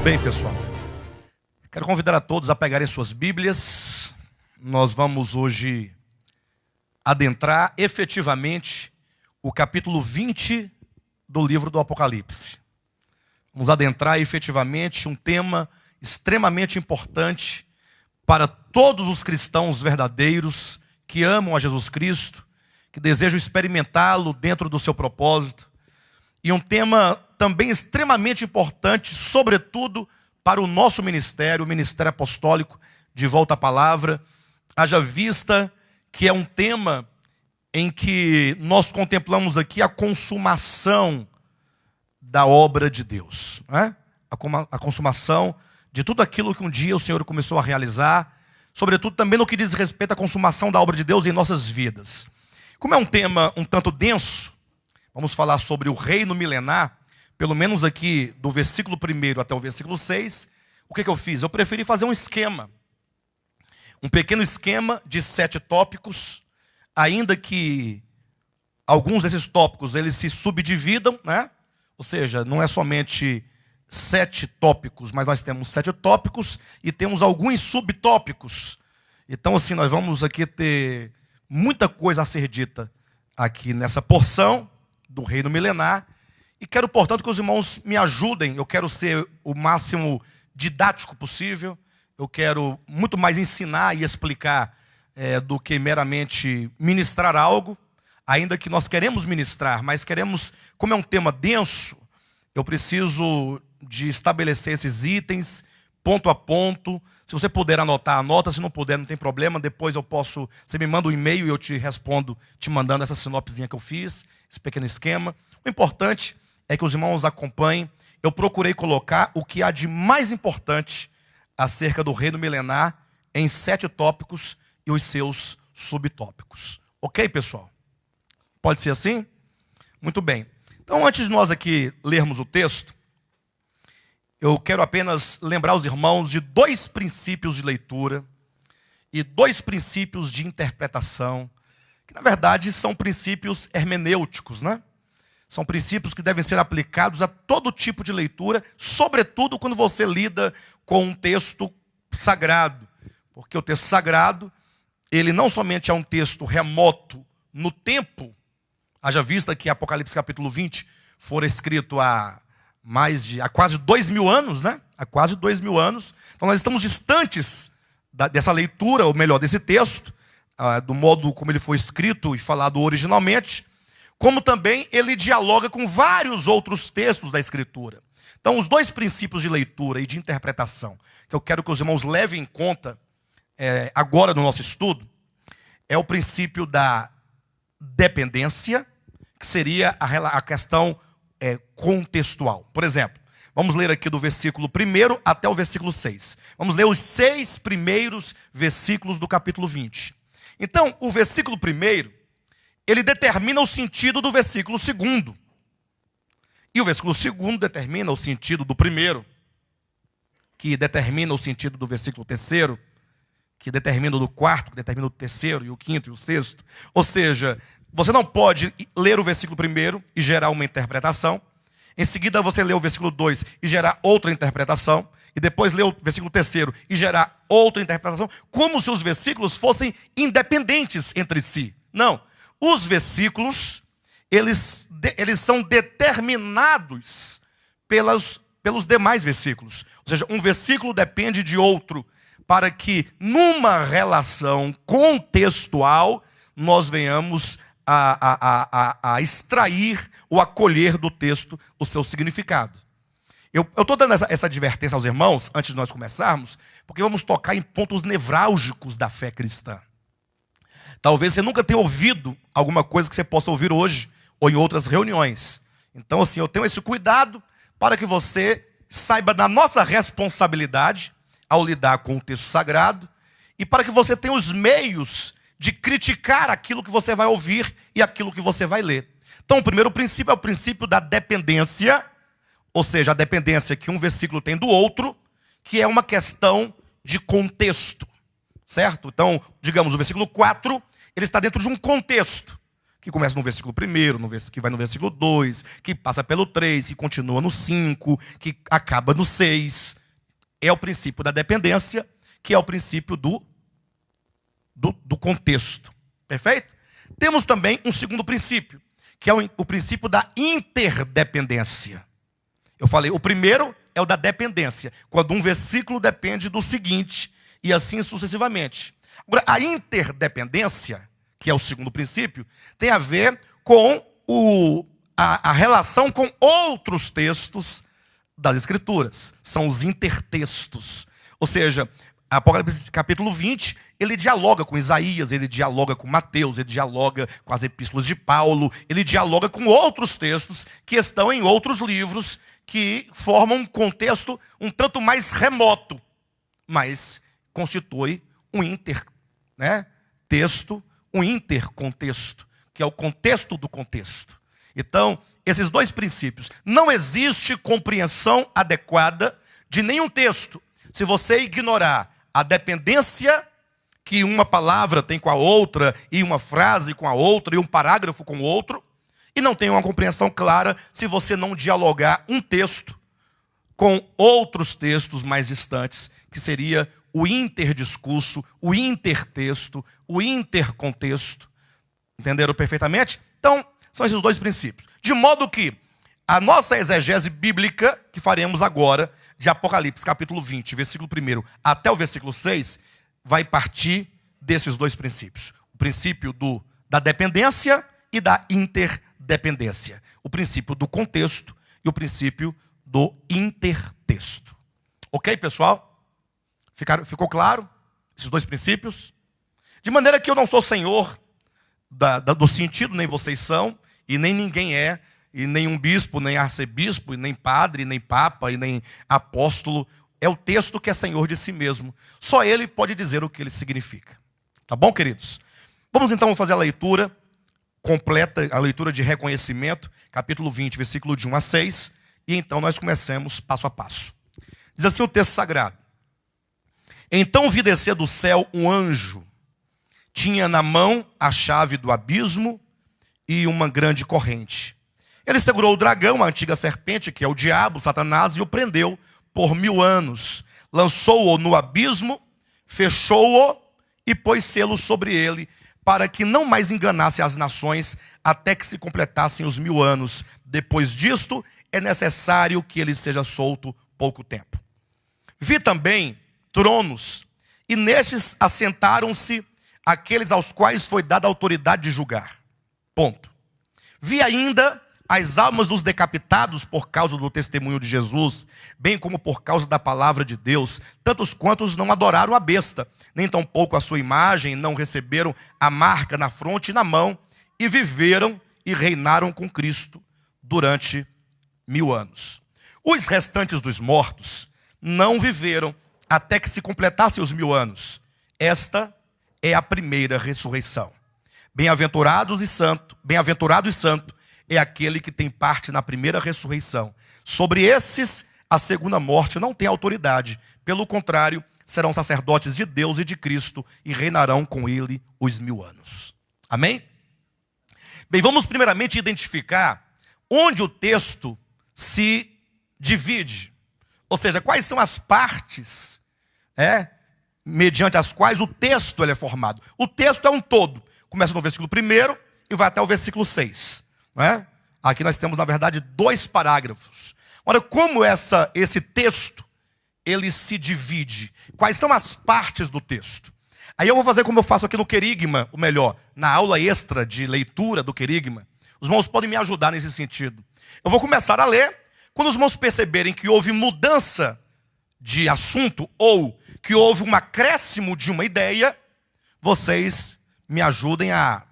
Bem, pessoal, quero convidar a todos a pegarem suas Bíblias. Nós vamos hoje adentrar efetivamente o capítulo 20 do livro do Apocalipse. Vamos adentrar efetivamente um tema extremamente importante para todos os cristãos verdadeiros que amam a Jesus Cristo, que desejam experimentá-lo dentro do seu propósito. E um tema também extremamente importante, sobretudo para o nosso ministério, o Ministério Apostólico de Volta à Palavra, haja vista que é um tema em que nós contemplamos aqui a consumação da obra de Deus, né? A consumação de tudo aquilo que um dia o Senhor começou a realizar, sobretudo também no que diz respeito à consumação da obra de Deus em nossas vidas. Como é um tema um tanto denso, vamos falar sobre o reino milenar, pelo menos aqui do versículo 1 até o versículo 6, o que eu fiz? Eu preferi fazer um esquema, um pequeno esquema de 7 tópicos, ainda que alguns desses tópicos eles se subdividam, né? Ou seja, não é somente 7 tópicos, mas nós temos 7 tópicos e temos alguns subtópicos. Então assim, nós vamos aqui ter muita coisa a ser dita aqui nessa porção do reino milenar. E quero, portanto, que os irmãos me ajudem. Eu quero ser o máximo didático possível. Eu quero muito mais ensinar e explicar do que meramente ministrar algo. Ainda que nós queremos ministrar, mas queremos, como é um tema denso, eu preciso de estabelecer esses itens, ponto a ponto. Se você puder anotar, anota. Se não puder, não tem problema. Depois você me manda um e-mail e eu te respondo, te mandando essa sinopsezinha que eu fiz, esse pequeno esquema. O importante é que os irmãos acompanhem. Eu procurei colocar o que há de mais importante acerca do reino milenar em 7 tópicos e os seus subtópicos. Ok, pessoal? Pode ser assim? Muito bem. Então, antes de nós aqui lermos o texto, eu quero apenas lembrar os irmãos de 2 princípios de leitura e 2 princípios de interpretação, que na verdade são princípios hermenêuticos, né? São princípios que devem ser aplicados a todo tipo de leitura, sobretudo quando você lida com um texto sagrado. Porque o texto sagrado, ele não somente é um texto remoto no tempo, haja vista que Apocalipse capítulo 20 foi escrito há quase 2000 anos, né? Há quase 2000 anos. Então nós estamos distantes dessa leitura, ou melhor, desse texto, do modo como ele foi escrito e falado originalmente, como também ele dialoga com vários outros textos da Escritura. Então, os 2 princípios de leitura e de interpretação que eu quero que os irmãos levem em conta agora no nosso estudo é o princípio da dependência, que seria a questão contextual. Por exemplo, vamos ler aqui do versículo 1 até o versículo 6. Vamos ler os 6 primeiros versículos do capítulo 20. Então, o versículo 1, ele determina o sentido do versículo 2. E o versículo 2 determina o sentido do 1, que determina o sentido do versículo 3, que determina o do 4, que determina o 3º, e o 5º e o 6º. Ou seja, você não pode ler o versículo 1 e gerar uma interpretação. Em seguida você lê o versículo 2 e gerar outra interpretação. E depois lê o versículo 3 e gerar outra interpretação. Como se os versículos fossem independentes entre si. Não. Os versículos, eles são determinados pelos demais versículos. Ou seja, um versículo depende de outro para que, numa relação contextual, nós venhamos a extrair ou a colher do texto o seu significado. Eu estou dando essa advertência aos irmãos, antes de nós começarmos, porque vamos tocar em pontos nevrálgicos da fé cristã. Talvez você nunca tenha ouvido alguma coisa que você possa ouvir hoje ou em outras reuniões. Então, assim, eu tenho esse cuidado para que você saiba da nossa responsabilidade ao lidar com o texto sagrado e para que você tenha os meios de criticar aquilo que você vai ouvir e aquilo que você vai ler. Então, o primeiro princípio é o princípio da dependência, ou seja, a dependência que um versículo tem do outro, que é uma questão de contexto, certo? Então, digamos, o versículo 4, ele está dentro de um contexto, que começa no versículo 1, que vai no versículo 2, que passa pelo 3, que continua no 5, que acaba no 6. É o princípio da dependência, que é o princípio do contexto. Perfeito? Temos também um segundo princípio, que é o princípio da interdependência. Eu falei, o primeiro é o da dependência, quando um versículo depende do seguinte, e assim sucessivamente. Agora, a interdependência, que é o segundo princípio, tem a ver com a relação com outros textos das Escrituras. São os intertextos. Ou seja, Apocalipse capítulo 20, ele dialoga com Isaías, ele dialoga com Mateus, ele dialoga com as epístolas de Paulo, ele dialoga com outros textos que estão em outros livros que formam um contexto um tanto mais remoto, mas constitui um intertexto, um intercontexto, que é o contexto do contexto. Então, esses dois princípios. Não existe compreensão adequada de nenhum texto se você ignorar a dependência que uma palavra tem com a outra, e uma frase com a outra, e um parágrafo com o outro, e não tem uma compreensão clara se você não dialogar um texto com outros textos mais distantes, que seria o interdiscurso, o intertexto, o intercontexto. Entenderam perfeitamente? Então, são esses dois princípios. De modo que a nossa exegese bíblica, que faremos agora, de Apocalipse, capítulo 20, versículo 1 até o versículo 6, vai partir desses dois princípios. O princípio da dependência e da interdependência. O princípio do contexto e o princípio do intertexto. Ok, pessoal? Ficou claro? Esses dois princípios? De maneira que eu não sou senhor do sentido, nem vocês são, e nem ninguém é, e nem um bispo, nem arcebispo, e nem padre, nem papa, e nem apóstolo. É o texto que é senhor de si mesmo. Só ele pode dizer o que ele significa. Tá bom, queridos? Vamos então fazer a leitura completa, a leitura de reconhecimento, capítulo 20, versículo de 1 a 6, e então nós comecemos passo a passo. Diz assim o texto sagrado. Então vi descer do céu um anjo, tinha na mão a chave do abismo e uma grande corrente. Ele segurou o dragão, a antiga serpente, que é o diabo, Satanás, e o prendeu por 1000 anos. Lançou-o no abismo, fechou-o e pôs selo sobre ele, para que não mais enganasse as nações, até que se completassem os 1000 anos. Depois disto, é necessário que ele seja solto pouco tempo. Vi também tronos, e nestes assentaram-se aqueles aos quais foi dada a autoridade de julgar. Ponto. Vi ainda as almas dos decapitados por causa do testemunho de Jesus, bem como por causa da palavra de Deus, tantos quantos não adoraram a besta, nem tampouco a sua imagem, não receberam a marca na fronte e na mão, e viveram e reinaram com Cristo durante 1000 anos. Os restantes dos mortos não viveram até que se completassem os 1000 anos. Esta é a primeira ressurreição. Bem-aventurado e santo é aquele que tem parte na primeira ressurreição. Sobre esses, a segunda morte não tem autoridade. Pelo contrário, serão sacerdotes de Deus e de Cristo e reinarão com ele os 1000 anos. Amém? Bem, vamos primeiramente identificar onde o texto se divide. Ou seja, quais são as partes, mediante as quais o texto ele é formado. O texto é um todo. Começa no versículo 1 e vai até o versículo 6. Aqui nós temos, na verdade, 2 parágrafos. Ora, como esse texto ele se divide? Quais são as partes do texto? Aí eu vou fazer como eu faço aqui no Querigma, ou melhor, na aula extra de leitura do Querigma. Os irmãos podem me ajudar nesse sentido. Eu vou começar a ler. Quando os irmãos perceberem que houve mudança de assunto ou que houve um acréscimo de uma ideia, vocês me ajudem a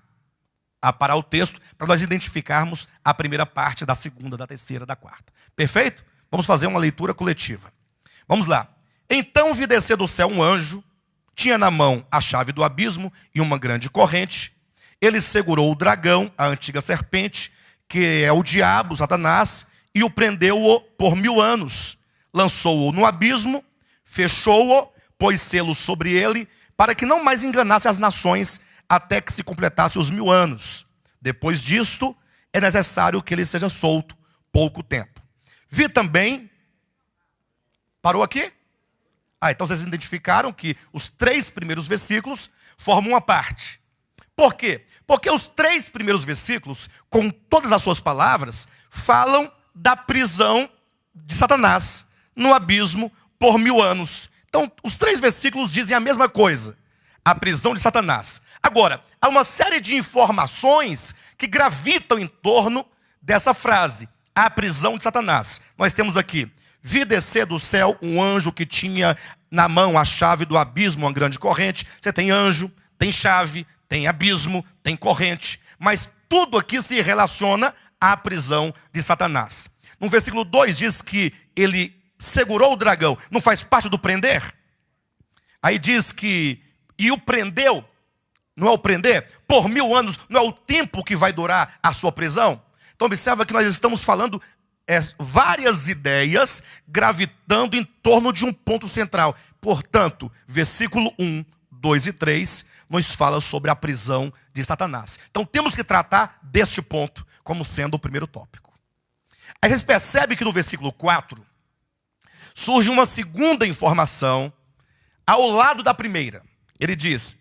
parar o texto para nós identificarmos a primeira parte, da segunda, da terceira, da quarta. Perfeito? Vamos fazer uma leitura coletiva. Vamos lá. Então vi descer do céu um anjo, tinha na mão a chave do abismo e uma grande corrente. Ele segurou o dragão, a antiga serpente, que é o diabo, Satanás, e o prendeu-o por 1000 anos. Lançou-o no abismo, fechou-o, pôs selo sobre ele, para que não mais enganasse as nações, até que se completasse os 1000 anos. Depois disto, é necessário que ele seja solto pouco tempo. Vi também... Parou aqui? Então vocês identificaram que os 3 primeiros versículos formam uma parte. Por quê? Porque os 3 primeiros versículos, com todas as suas palavras, falam da prisão de Satanás no abismo por 1000 anos. Então, os 3 versículos dizem a mesma coisa. A prisão de Satanás. Agora, há uma série de informações que gravitam em torno dessa frase. A prisão de Satanás. Nós temos aqui: vi descer do céu um anjo que tinha na mão a chave do abismo, uma grande corrente. Você tem anjo, tem chave, tem abismo, tem corrente. Mas tudo aqui se relaciona à prisão de Satanás. No versículo 2 diz que ele segurou o dragão. Não faz parte do prender? Aí diz que... E o prendeu, não é o prender? Por 1000 anos, não é o tempo que vai durar a sua prisão? Então observa que nós estamos falando várias ideias gravitando em torno de um ponto central. Portanto, versículo 1, 2 e 3 nos fala sobre a prisão de Satanás. Então temos que tratar deste ponto como sendo o primeiro tópico. Aí vocês percebem que no versículo 4 surge uma segunda informação ao lado da primeira. Ele diz: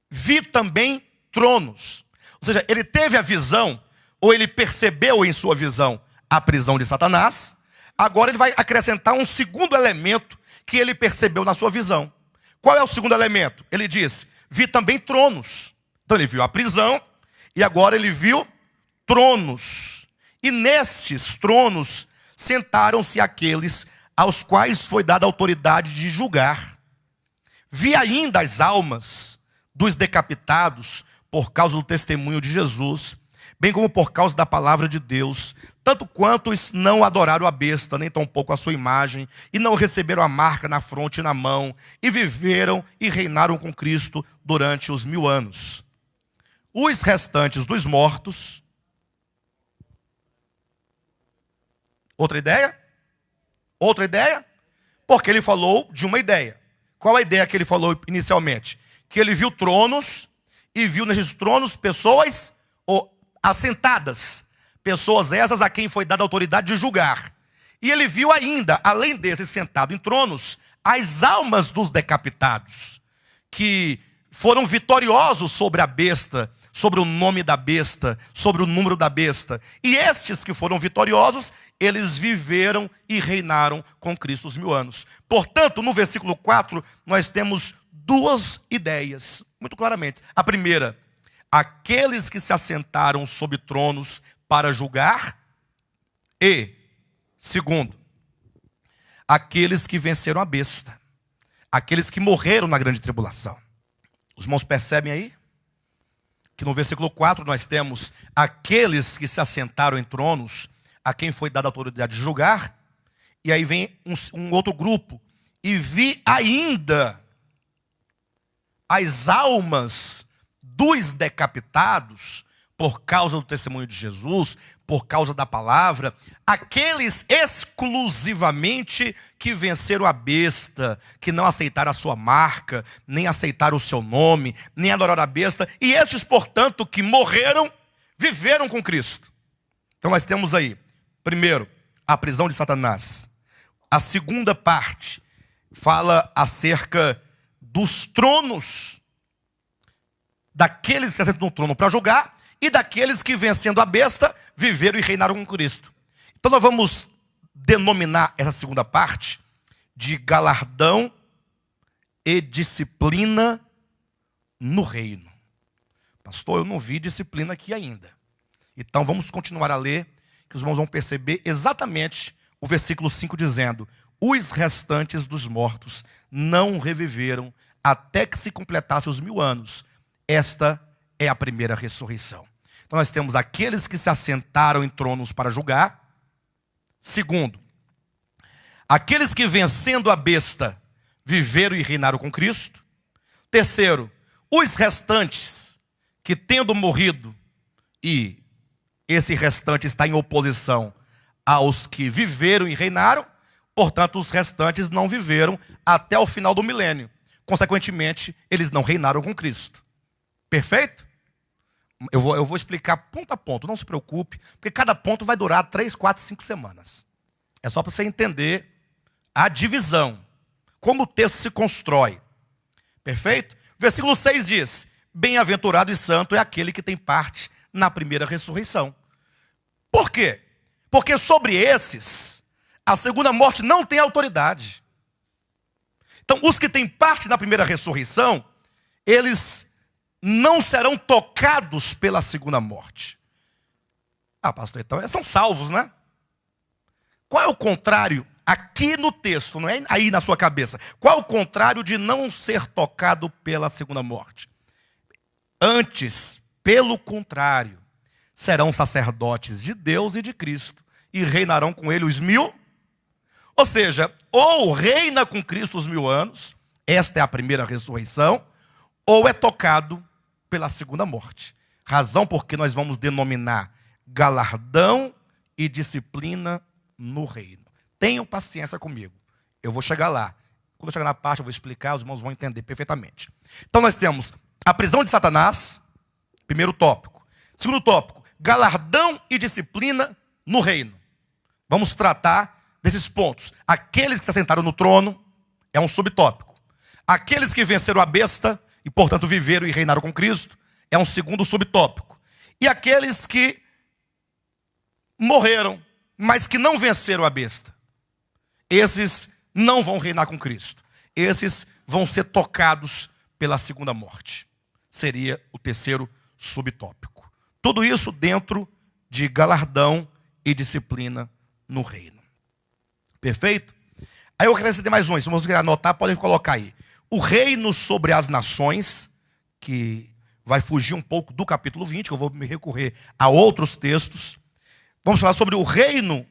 vi também tronos. Ou seja, ele teve a visão, ou ele percebeu em sua visão a prisão de Satanás. Agora ele vai acrescentar um segundo elemento que ele percebeu na sua visão. Qual é o segundo elemento? Ele diz: vi também tronos. Então ele viu a prisão e agora ele viu tronos. E nestes tronos sentaram-se aqueles aos quais foi dada a autoridade de julgar. Vi ainda as almas dos decapitados por causa do testemunho de Jesus, bem como por causa da palavra de Deus, tanto quantos não adoraram a besta, nem tampouco a sua imagem, e não receberam a marca na fronte e na mão, e viveram e reinaram com Cristo durante os 1000 anos. Os restantes dos mortos... Outra ideia? Outra ideia? Porque ele falou de uma ideia. Qual a ideia que ele falou inicialmente? Que ele viu tronos e viu nesses tronos pessoas assentadas. Pessoas essas a quem foi dada a autoridade de julgar. E ele viu ainda, além desses sentados em tronos, as almas dos decapitados, que foram vitoriosos sobre a besta, sobre o nome da besta, sobre o número da besta. E estes que foram vitoriosos, eles viveram e reinaram com Cristo os 1000 anos. Portanto, no versículo 4, nós temos 2 ideias, muito claramente. A primeira: aqueles que se assentaram sobre tronos para julgar. E, segundo, aqueles que venceram a besta. Aqueles que morreram na grande tribulação. Os irmãos percebem aí? Que no versículo 4 nós temos aqueles que se assentaram em tronos, a quem foi dada a autoridade de julgar. E aí vem um outro grupo. E vi ainda as almas dos decapitados por causa do testemunho de Jesus, por causa da palavra, aqueles exclusivamente que venceram a besta, que não aceitaram a sua marca, nem aceitaram o seu nome, nem adoraram a besta, e estes, portanto, que morreram, viveram com Cristo. Então nós temos aí, primeiro, a prisão de Satanás. A segunda parte fala acerca dos tronos, daqueles que se assentam no trono para julgar, e daqueles que, vencendo a besta, viveram e reinaram com Cristo. Então nós vamos denominar essa segunda parte de galardão e disciplina no reino. Pastor, eu não vi disciplina aqui ainda. Então vamos continuar a ler, que os irmãos vão perceber exatamente o versículo 5 dizendo: os restantes dos mortos não reviveram até que se completassem os 1000 anos. Esta é a primeira ressurreição. Então nós temos aqueles que se assentaram em tronos para julgar. Segundo, aqueles que, vencendo a besta, viveram e reinaram com Cristo. Terceiro, os restantes que, tendo morrido, e esse restante está em oposição aos que viveram e reinaram, portanto os restantes não viveram até o final do milênio. Consequentemente, eles não reinaram com Cristo. Perfeito? Eu vou explicar ponto a ponto, não se preocupe, porque cada ponto vai durar 3, 4, 5 semanas. É só para você entender a divisão, como o texto se constrói. Perfeito? Versículo 6 diz: bem-aventurado e santo é aquele que tem parte na primeira ressurreição. Por quê? Porque sobre esses, a segunda morte não tem autoridade. Então, os que têm parte na primeira ressurreição, eles não serão tocados pela segunda morte. Ah, pastor, então são salvos, né? Qual é o contrário aqui no texto, não é aí na sua cabeça? Qual é o contrário de não ser tocado pela segunda morte? Antes, pelo contrário, serão sacerdotes de Deus e de Cristo e reinarão com ele os 1000. Ou seja, ou reina com Cristo os 1000 anos, esta é a primeira ressurreição, ou é tocado pela segunda morte. Razão porque nós vamos denominar galardão e disciplina no reino. Tenham paciência comigo. Eu vou chegar lá. Quando eu chegar na parte, eu vou explicar, os irmãos vão entender perfeitamente. Então nós temos a prisão de Satanás, primeiro tópico. Segundo tópico, galardão e disciplina no reino. Vamos tratar desses pontos. Aqueles que se assentaram no trono é um subtópico. Aqueles que venceram a besta e, portanto, viveram e reinaram com Cristo é um segundo subtópico. E aqueles que morreram, mas que não venceram a besta, esses não vão reinar com Cristo. Esses vão ser tocados pela segunda morte. Seria o terceiro subtópico. Tudo isso dentro de galardão e disciplina no reino. Perfeito? Aí eu acrescentei mais um. Se vocês querem anotar, podem colocar aí. O reino sobre as nações, que vai fugir um pouco do capítulo 20, que eu vou me recorrer a outros textos. Vamos falar sobre o reino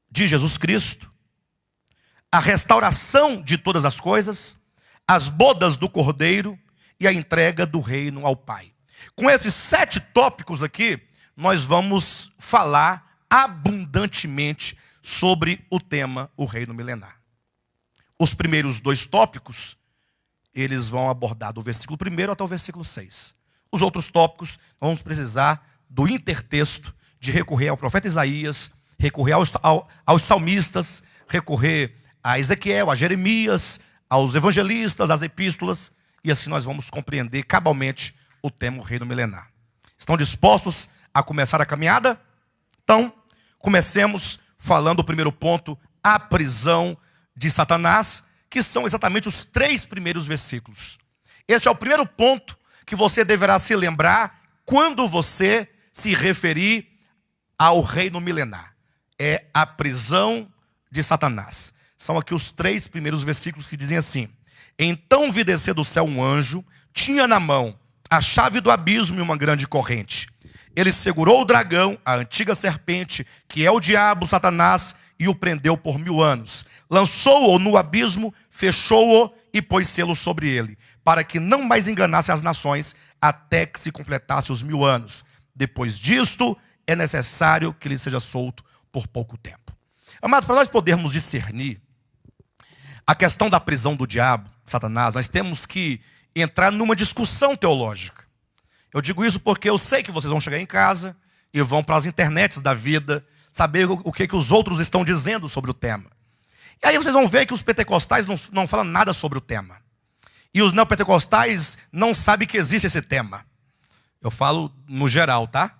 de Jesus Cristo, a restauração de todas as coisas, as bodas do Cordeiro e a entrega do reino ao Pai. Com esses 7 tópicos aqui, nós vamos falar abundantemente sobre o tema, o reino milenar. Os primeiros 2 tópicos, eles vão abordar do versículo 1 até o versículo 6. Os outros tópicos, vamos precisar do intertexto, de recorrer ao profeta Isaías, recorrer aos salmistas, recorrer a Ezequiel, a Jeremias, aos evangelistas, às epístolas, e assim nós vamos compreender cabalmente o tema, o reino milenar. Estão dispostos a começar a caminhada? Então, comecemos falando do primeiro ponto, a prisão de Satanás, que são exatamente os 3 primeiros versículos. Esse é o primeiro ponto que você deverá se lembrar quando você se referir ao reino milenar. É a prisão de Satanás. São aqui os 3 primeiros versículos que dizem assim: então vi descer do céu um anjo, tinha na mão a chave do abismo e uma grande corrente. Ele segurou o dragão, a antiga serpente, que é o diabo, Satanás, e o prendeu por 1000 anos. Lançou-o no abismo, fechou-o e pôs selo sobre ele, para que não mais enganasse as nações, até que se completasse os 1000 anos. Depois disto, é necessário que ele seja solto por pouco tempo. Amados, para nós podermos discernir a questão da prisão do diabo, Satanás, nós temos que entrar numa discussão teológica. Eu digo isso porque eu sei que vocês vão chegar em casa e vão para as internets da vida saber o que os outros estão dizendo sobre o tema. E aí vocês vão ver que os pentecostais não falam nada sobre o tema. E os neopentecostais não sabem que existe esse tema. Eu falo no geral, tá?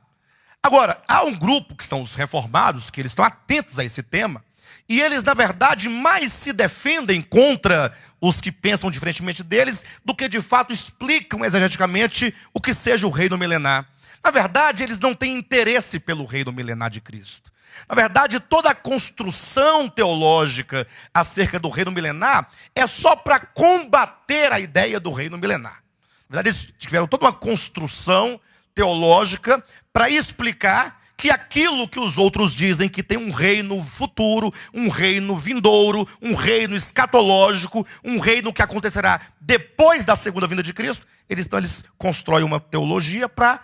Agora, há um grupo que são os reformados, que eles estão atentos a esse tema, e eles, na verdade, mais se defendem contra os que pensam diferentemente deles, do que de fato explicam exegeticamente o que seja o reino milenar. Na verdade, eles não têm interesse pelo reino milenar de Cristo. Na verdade, toda a construção teológica acerca do reino milenar é só para combater a ideia do reino milenar. Na verdade, eles tiveram toda uma construção teológica para explicar que aquilo que os outros dizem que tem um reino futuro, um reino vindouro, um reino escatológico, um reino que acontecerá depois da segunda vinda de Cristo, eles constroem uma teologia para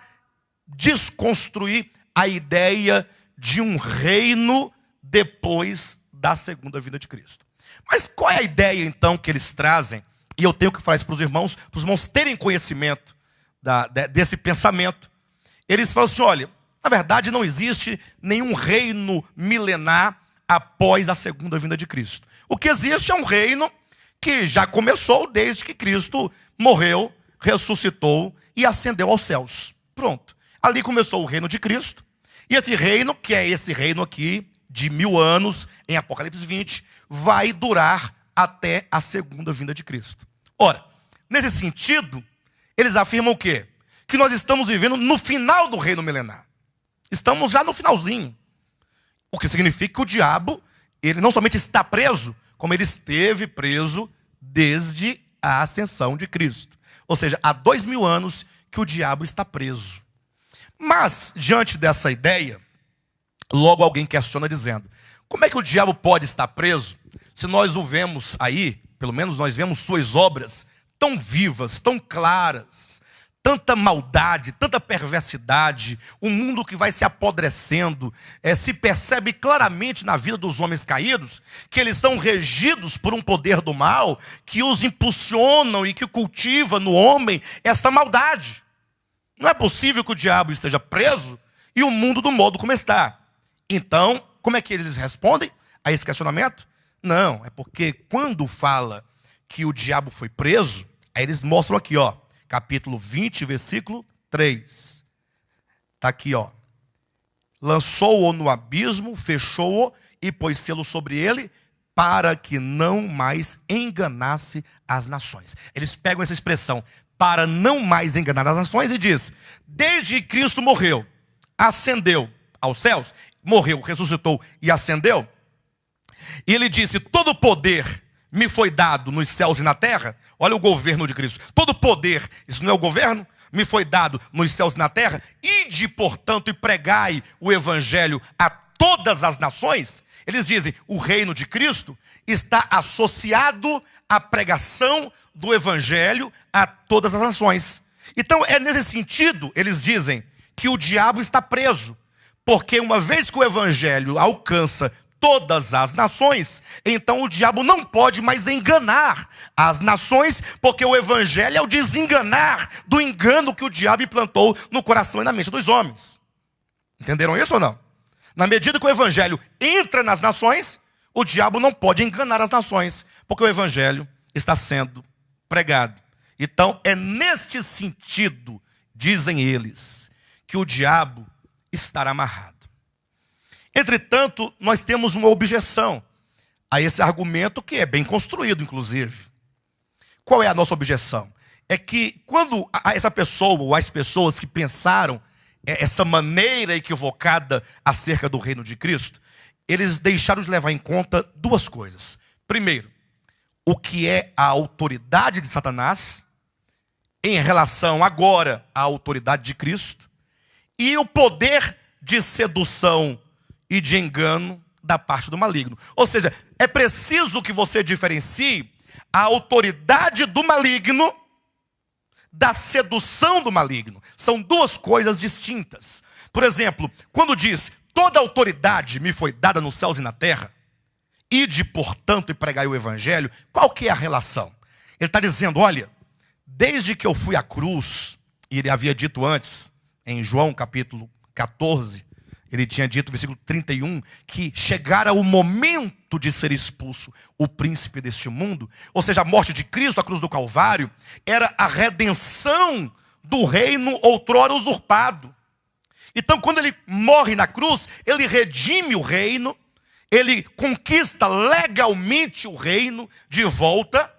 desconstruir a ideia de um reino depois da segunda vinda de Cristo. Mas qual é a ideia então que eles trazem? E eu tenho que falar isso para os irmãos terem conhecimento desse pensamento. Eles falam assim, olha, na verdade não existe nenhum reino milenar após a segunda vinda de Cristo. O que existe é um reino que já começou desde que Cristo morreu, ressuscitou e ascendeu aos céus. Pronto. Ali começou o reino de Cristo. E esse reino, que é esse reino aqui, de 1000 anos, em Apocalipse 20, vai durar até a segunda vinda de Cristo. Ora, nesse sentido, eles afirmam o quê? Que nós estamos vivendo no final do reino milenar. Estamos já no finalzinho. O que significa que o diabo, ele não somente está preso, como ele esteve preso desde a ascensão de Cristo. Ou seja, há 2000 anos que o diabo está preso. Mas, diante dessa ideia, logo alguém questiona dizendo, como é que o diabo pode estar preso se nós o vemos aí, pelo menos nós vemos suas obras tão vivas, tão claras, tanta maldade, tanta perversidade, um mundo que vai se apodrecendo, se percebe claramente na vida dos homens caídos, que eles são regidos por um poder do mal, que os impulsionam e que cultiva no homem essa maldade. Não é possível que o diabo esteja preso e o mundo do modo como está. Então, como é que eles respondem a esse questionamento? Não, é porque quando fala que o diabo foi preso, aí eles mostram aqui, ó, capítulo 20, versículo 3. Está aqui, ó. Lançou-o no abismo, fechou-o e pôs selo sobre ele, para que não mais enganasse as nações. Eles pegam essa expressão, para não mais enganar as nações, e diz, desde que Cristo morreu, ascendeu aos céus, morreu, ressuscitou e ascendeu, e ele disse, todo poder me foi dado nos céus e na terra. Olha o governo de Cristo. Todo poder, isso não é o governo? Me foi dado nos céus e na terra. Ide, portanto, e pregai o evangelho a todas as nações. Eles dizem, o reino de Cristo está associado à pregação do evangelho a todas as nações. Então, é nesse sentido, eles dizem, que o diabo está preso. Porque uma vez que o evangelho alcança todas as nações, então o diabo não pode mais enganar as nações, porque o evangelho é o desenganar do engano que o diabo implantou no coração e na mente dos homens. Entenderam isso ou não? Na medida que o evangelho entra nas nações, o diabo não pode enganar as nações, porque o evangelho está sendo pregado. Então é neste sentido, dizem eles, que o diabo estará amarrado. Entretanto, nós temos uma objeção a esse argumento que é bem construído, inclusive. Qual é a nossa objeção? É que quando essa pessoa ou as pessoas que pensaram essa maneira equivocada acerca do reino de Cristo, eles deixaram de levar em conta duas coisas. Primeiro, o que é a autoridade de Satanás em relação agora à autoridade de Cristo e o poder de sedução e de engano da parte do maligno. Ou seja, é preciso que você diferencie a autoridade do maligno da sedução do maligno. São duas coisas distintas. Por exemplo, quando diz, toda autoridade me foi dada nos céus e na terra, ide, portanto, e pregai o evangelho, qual que é a relação? Ele está dizendo, olha, desde que eu fui à cruz, e ele havia dito antes, em João capítulo 14, ele tinha dito, versículo 31, que chegara o momento de ser expulso o príncipe deste mundo. Ou seja, a morte de Cristo, a cruz do Calvário, era a redenção do reino outrora usurpado. Então, quando ele morre na cruz, ele redime o reino, ele conquista legalmente o reino de volta,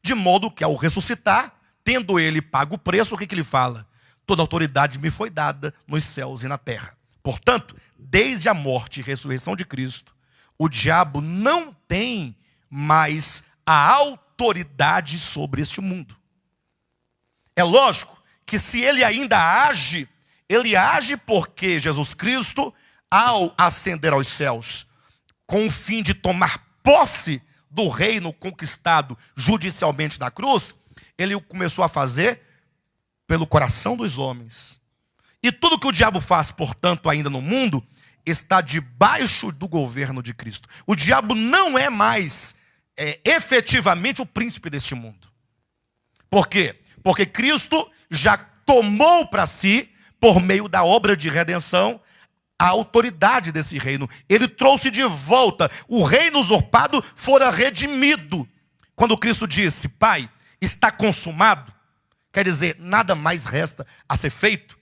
de modo que ao ressuscitar, tendo ele pago o preço, o que ele fala? Toda autoridade me foi dada nos céus e na terra. Portanto, desde a morte e ressurreição de Cristo, o diabo não tem mais a autoridade sobre este mundo. É lógico que se ele ainda age, ele age porque Jesus Cristo, ao ascender aos céus, com o fim de tomar posse do reino conquistado judicialmente na cruz, ele começou a fazer pelo coração dos homens. E tudo que o diabo faz, portanto, ainda no mundo, está debaixo do governo de Cristo. O diabo não é mais efetivamente o príncipe deste mundo. Por quê? Porque Cristo já tomou para si por meio da obra de redenção, a autoridade desse reino. Ele trouxe de volta. O reino usurpado fora redimido. Quando Cristo disse, Pai, está consumado, quer dizer, nada mais resta a ser feito.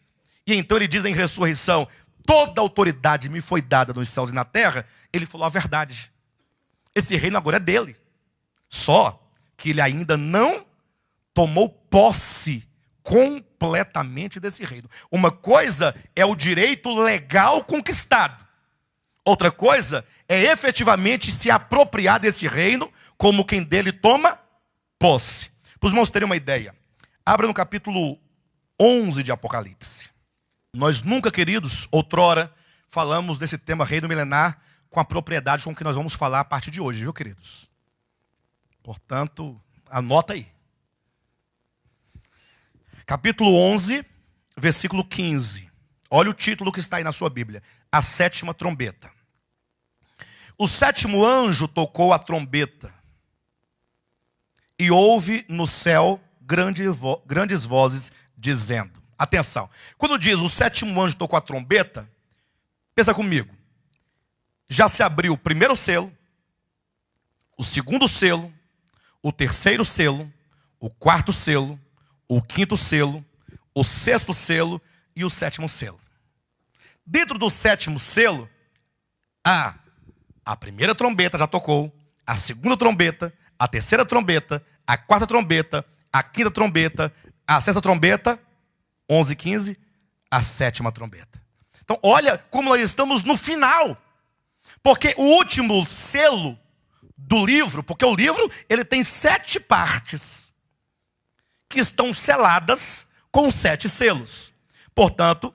E então ele diz em ressurreição, toda autoridade me foi dada nos céus e na terra. Ele falou a verdade. Esse reino agora é dele. Só que ele ainda não tomou posse completamente desse reino. Uma coisa é o direito legal conquistado. Outra coisa é efetivamente se apropriar desse reino como quem dele toma posse. Para os irmãos terem uma ideia, abra no capítulo 11 de Apocalipse. Nós nunca, queridos, outrora, falamos desse tema reino milenar com a propriedade com que nós vamos falar a partir de hoje, viu, queridos? Portanto, anota aí. Capítulo 11, versículo 15. Olha o título que está aí na sua Bíblia. A sétima trombeta. O sétimo anjo tocou a trombeta. E houve no céu grandes vozes dizendo. Atenção. Quando diz o sétimo anjo tocou a trombeta, pensa comigo. Já se abriu o primeiro selo, o segundo selo, o terceiro selo, o quarto selo, o quinto selo, o sexto selo e o sétimo selo. Dentro do sétimo selo, a primeira trombeta já tocou, a segunda trombeta, a terceira trombeta, a quarta trombeta, a quinta trombeta, a sexta trombeta, 11 e 15, a sétima trombeta. Então olha como nós estamos no final. Porque o último selo do livro, porque o livro ele tem 7 partes que estão seladas com 7 selos. Portanto,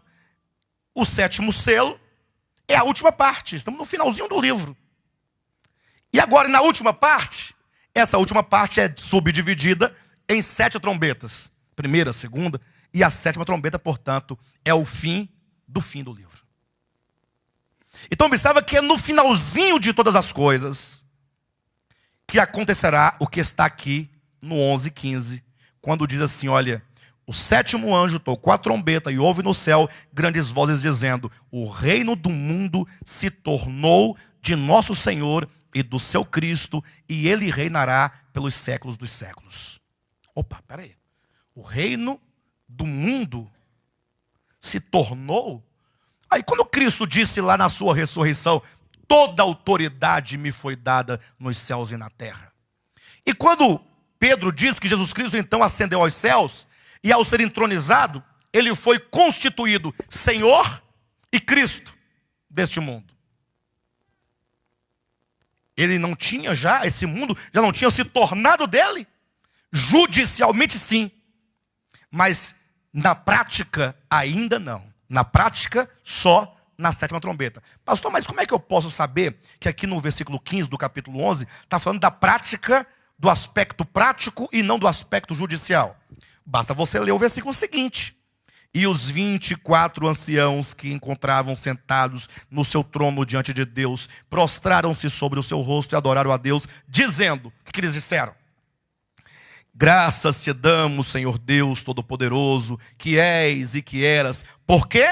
o sétimo selo é a última parte. Estamos no finalzinho do livro. E agora, na última parte, essa última parte é subdividida em 7 trombetas. Primeira, segunda, e a sétima trombeta, portanto, é o fim do livro. Então, observa que é no finalzinho de todas as coisas que acontecerá o que está aqui no 11:15, quando diz assim, olha, o sétimo anjo tocou a trombeta e houve no céu grandes vozes dizendo, o reino do mundo se tornou de nosso Senhor e do seu Cristo, e ele reinará pelos séculos dos séculos. Opa, peraí. O reino do mundo se tornou... Aí quando Cristo disse lá na sua ressurreição, toda autoridade me foi dada nos céus e na terra. E quando Pedro diz que Jesus Cristo então ascendeu aos céus, e ao ser entronizado, ele foi constituído Senhor e Cristo deste mundo. Ele não tinha já, esse mundo já não tinha se tornado dele? Judicialmente sim, mas na prática ainda não. Na prática, só na sétima trombeta. Pastor, mas como é que eu posso saber que aqui no versículo 15 do capítulo 11, está falando da prática, do aspecto prático e não do aspecto judicial? Basta você ler o versículo seguinte. E os 24 anciãos que encontravam sentados no seu trono diante de Deus, prostraram-se sobre o seu rosto e adoraram a Deus, dizendo, o que eles disseram? Graças te damos, Senhor Deus Todo-Poderoso, que és e que eras, porque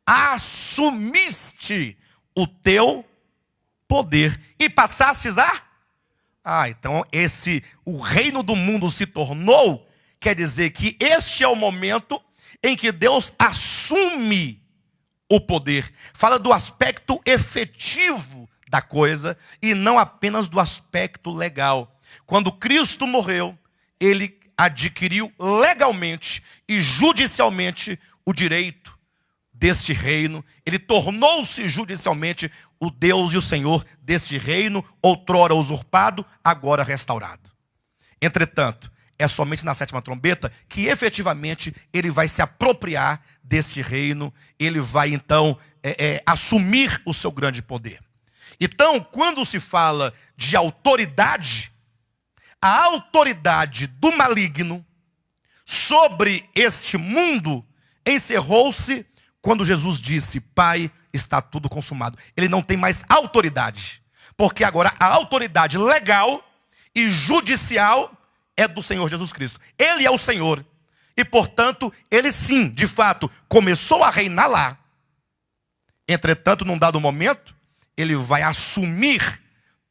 assumiste o teu poder e passastes então o reino do mundo se tornou, quer dizer que este é o momento em que Deus assume o poder. Fala do aspecto efetivo da coisa e não apenas do aspecto legal. Quando Cristo morreu, ele adquiriu legalmente e judicialmente o direito deste reino. Ele tornou-se judicialmente o Deus e o Senhor deste reino, outrora usurpado, agora restaurado. Entretanto, é somente na sétima trombeta que efetivamente ele vai se apropriar deste reino, ele vai então assumir o seu grande poder. Então, quando se fala de autoridade, a autoridade do maligno sobre este mundo encerrou-se quando Jesus disse, Pai, está tudo consumado. Ele não tem mais autoridade, porque agora a autoridade legal e judicial é do Senhor Jesus Cristo. Ele é o Senhor. e, portanto, ele sim, de fato, começou a reinar lá. Entretanto, num dado momento, ele vai assumir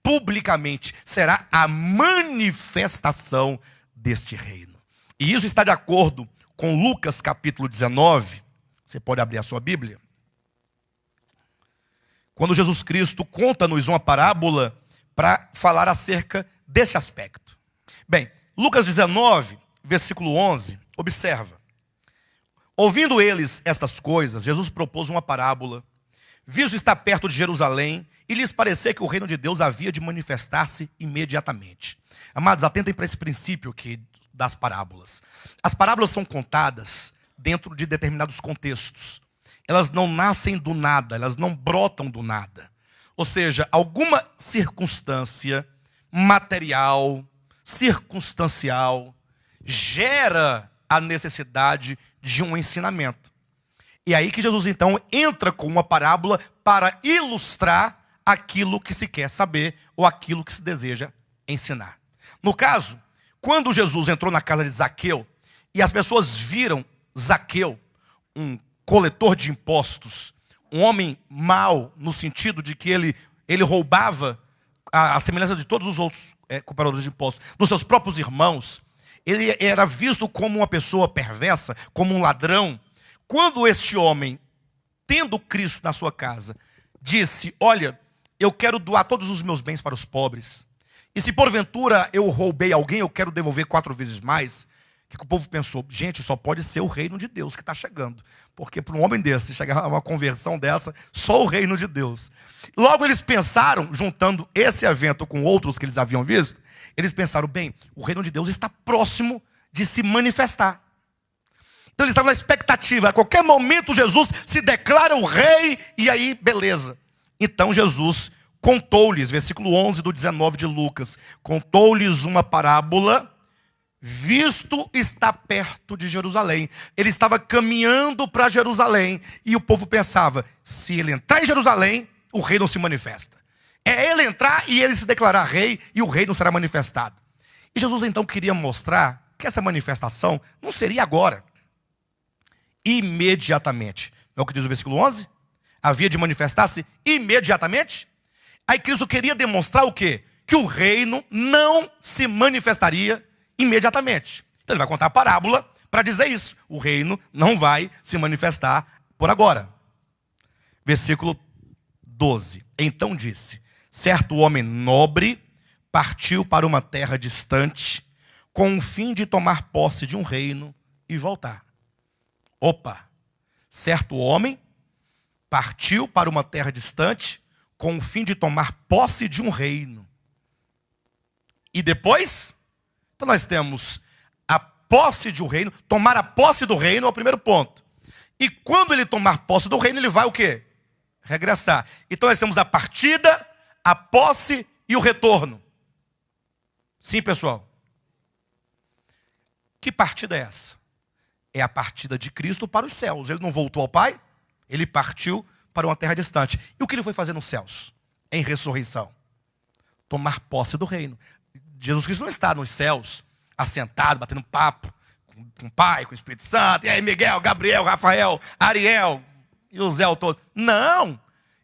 publicamente, será a manifestação deste reino. E isso está de acordo com Lucas capítulo 19. Você pode abrir a sua Bíblia. Quando Jesus Cristo conta-nos uma parábola para falar acerca desse aspecto. Bem, Lucas 19, versículo 11, observa. Ouvindo eles estas coisas, Jesus propôs uma parábola, visto estar perto de Jerusalém, e lhes parecer que o reino de Deus havia de manifestar-se imediatamente. Amados, atentem para esse princípio aqui das parábolas. As parábolas são contadas dentro de determinados contextos. Elas não nascem do nada, elas não brotam do nada. Ou seja, alguma circunstância material, circunstancial, gera a necessidade de um ensinamento. E é aí que Jesus então entra com uma parábola para ilustrar aquilo que se quer saber ou aquilo que se deseja ensinar. No caso, quando Jesus entrou na casa de Zaqueu e as pessoas viram Zaqueu, um coletor de impostos, um homem mau no sentido de que ele roubava a semelhança de todos os outros cobradores de impostos, dos seus próprios irmãos, ele era visto como uma pessoa perversa, como um ladrão. Quando este homem, tendo Cristo na sua casa, disse, olha, eu quero doar todos os meus bens para os pobres, e se porventura eu roubei alguém, eu quero devolver 4 vezes mais, o que o povo pensou? Gente, só pode ser o reino de Deus que está chegando. Porque para um homem desse, chegar a uma conversão dessa, só o reino de Deus. Logo eles pensaram, juntando esse evento com outros que eles haviam visto, eles pensaram, bem, o reino de Deus está próximo de se manifestar. Então eles estavam na expectativa, a qualquer momento Jesus se declara o rei, e aí, beleza. Então Jesus contou-lhes, versículo 11 do 19 de Lucas, contou-lhes uma parábola, visto está perto de Jerusalém. Ele estava caminhando para Jerusalém, e o povo pensava, se ele entrar em Jerusalém, o rei não se manifesta. É ele entrar e ele se declarar rei, e o rei não será manifestado. E Jesus então queria mostrar que essa manifestação não seria agora, imediatamente. É o que diz o versículo 11? Havia de manifestar-se imediatamente. Aí Cristo queria demonstrar o quê? Que o reino não se manifestaria imediatamente. Então ele vai contar a parábola para dizer isso. O reino não vai se manifestar por agora. Versículo 12. Então disse, certo homem nobre partiu para uma terra distante com o fim de tomar posse de um reino e voltar. Opa! Certo homem partiu para uma terra distante com o fim de tomar posse de um reino. E depois... Então nós temos a posse de um reino, tomar a posse do reino é o primeiro ponto. E quando ele tomar posse do reino, ele vai o quê? Regressar. Então nós temos a partida, a posse e o retorno. Sim, pessoal? Que partida é essa? É a partida de Cristo para os céus. Ele não voltou ao Pai, ele partiu para uma terra distante. E o que ele foi fazer nos céus? Em ressurreição. Tomar posse do reino. Jesus Cristo não está nos céus, assentado, batendo papo com o Pai, com o Espírito Santo, e aí Miguel, Gabriel, Rafael, Ariel e o Zé todo. Não!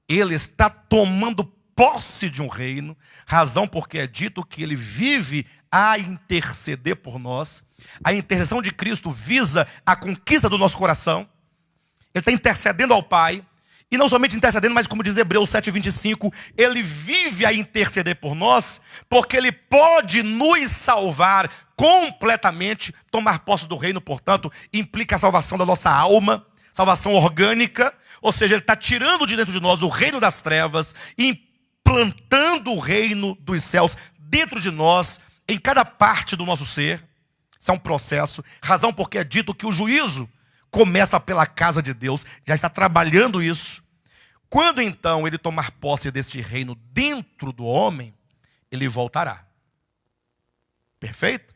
Ele está tomando posse de um reino, razão porque é dito que ele vive a interceder por nós. A intercessão de Cristo visa a conquista do nosso coração. Ele está intercedendo ao Pai. E não somente intercedendo, mas como diz Hebreus 7,25, ele vive a interceder por nós, porque ele pode nos salvar completamente. Tomar posse do reino, portanto, implica a salvação da nossa alma, salvação orgânica, ou seja, ele está tirando de dentro de nós o reino das trevas, e implantando o reino dos céus dentro de nós, em cada parte do nosso ser. Isso é um processo, razão porque é dito que o juízo começa pela casa de Deus, já está trabalhando isso. Quando então ele tomar posse deste reino dentro do homem, ele voltará. Perfeito?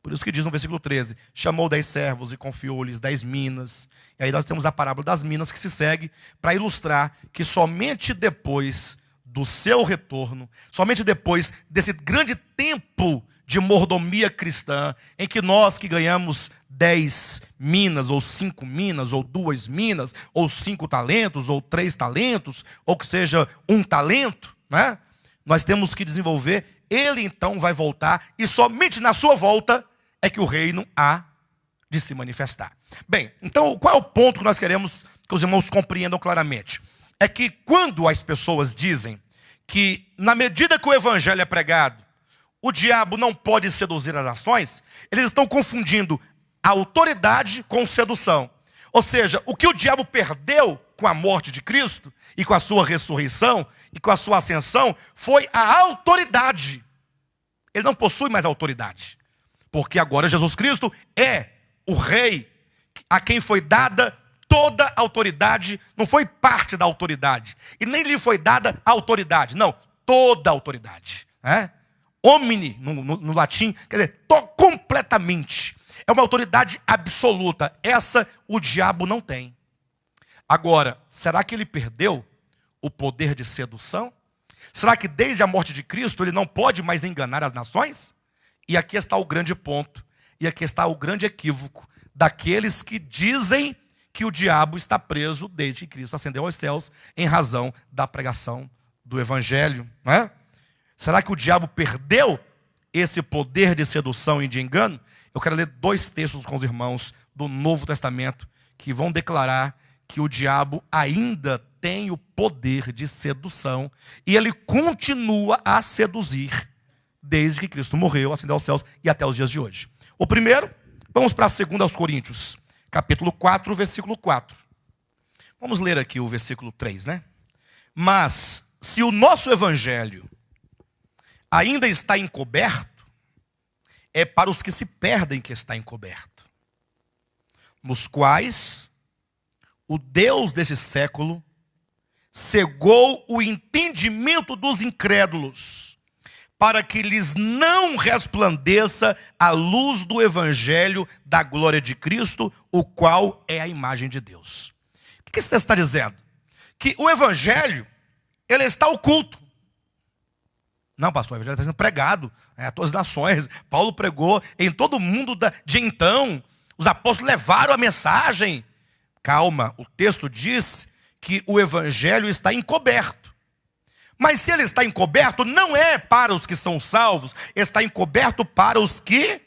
Por isso que diz no versículo 13, chamou 10 servos e confiou-lhes 10 minas. E aí nós temos a parábola das minas que se segue para ilustrar que somente depois do seu retorno, somente depois desse grande tempo de mordomia cristã, em que nós que ganhamos 10 minas, ou 5 minas, ou 2 minas, ou 5 talentos, ou 3 talentos, ou que seja 1 talento, né? Nós temos que desenvolver. Ele então vai voltar, e somente na sua volta é que o reino há de se manifestar. Bem, então qual é o ponto que nós queremos que os irmãos compreendam claramente? É que quando as pessoas dizem que na medida que o evangelho é pregado, o diabo não pode seduzir as nações, eles estão confundindo a autoridade com sedução. Ou seja, o que o diabo perdeu com a morte de Cristo, e com a sua ressurreição, e com a sua ascensão, foi a autoridade. Ele não possui mais autoridade, porque agora Jesus Cristo é o rei, a quem foi dada toda a autoridade. Não foi parte da autoridade, e nem lhe foi dada a autoridade, não, toda a autoridade, Omni, no latim, quer dizer, completamente. É uma autoridade absoluta. Essa o diabo não tem. Agora, será que ele perdeu o poder de sedução? Será que desde a morte de Cristo ele não pode mais enganar as nações? E aqui está o grande ponto, e aqui está o grande equívoco daqueles que dizem que o diabo está preso desde que Cristo ascendeu aos céus, em razão da pregação do evangelho, não é? Será que o diabo perdeu esse poder de sedução e de engano? Eu quero ler 2 textos com os irmãos do Novo Testamento que vão declarar que o diabo ainda tem o poder de sedução e ele continua a seduzir desde que Cristo morreu, ascendeu aos céus e até os dias de hoje. O primeiro, vamos para 2 Coríntios, capítulo 4, versículo 4. Vamos ler aqui o versículo 3, né? Mas se o nosso evangelho ainda está encoberto, é para os que se perdem que está encoberto, nos quais o Deus desse século cegou o entendimento dos incrédulos, para que lhes não resplandeça a luz do evangelho da glória de Cristo, o qual é a imagem de Deus. O que você está dizendo? Que o evangelho, ele está oculto. Não, pastor, o evangelho está sendo pregado a todas as nações. Paulo pregou em todo o mundo de então. Os apóstolos levaram a mensagem. Calma, o texto diz que o evangelho está encoberto. Mas se ele está encoberto, não é para os que são salvos, está encoberto para os que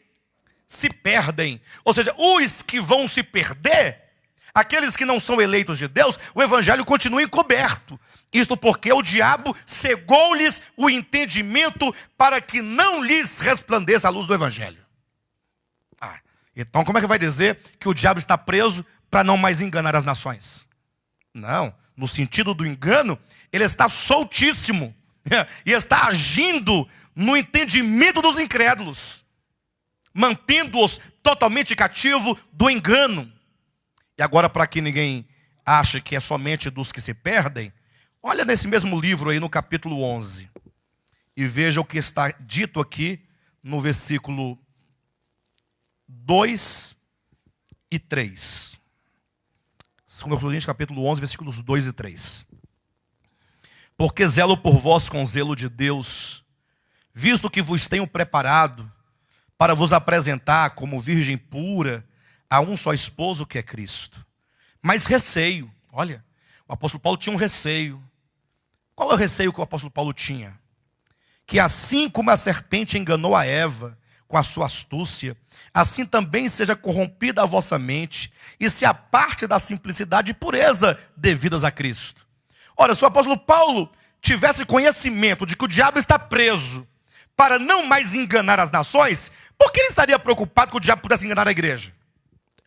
se perdem. Ou seja, os que vão se perder, aqueles que não são eleitos de Deus, o evangelho continua encoberto. Isto porque o diabo cegou-lhes o entendimento para que não lhes resplandeça a luz do evangelho. Então como é que vai dizer que o diabo está preso para não mais enganar as nações? Não, no sentido do engano, ele está soltíssimo e está agindo no entendimento dos incrédulos, mantendo-os totalmente cativo do engano. E agora, para que ninguém ache que é somente dos que se perdem, olha nesse mesmo livro aí no capítulo 11 e veja o que está dito aqui no versículo 2 e 3. 2 Coríntios capítulo 11, versículos 2 e 3. Porque zelo por vós com zelo de Deus, visto que vos tenho preparado para vos apresentar como virgem pura a um só esposo, que é Cristo. Mas receio, olha, o apóstolo Paulo tinha um receio. Qual é o receio que o apóstolo Paulo tinha? Que assim como a serpente enganou a Eva com a sua astúcia, assim também seja corrompida a vossa mente e se aparte da simplicidade e pureza devidas a Cristo. Ora, se o apóstolo Paulo tivesse conhecimento de que o diabo está preso para não mais enganar as nações, por que ele estaria preocupado que o diabo pudesse enganar a igreja?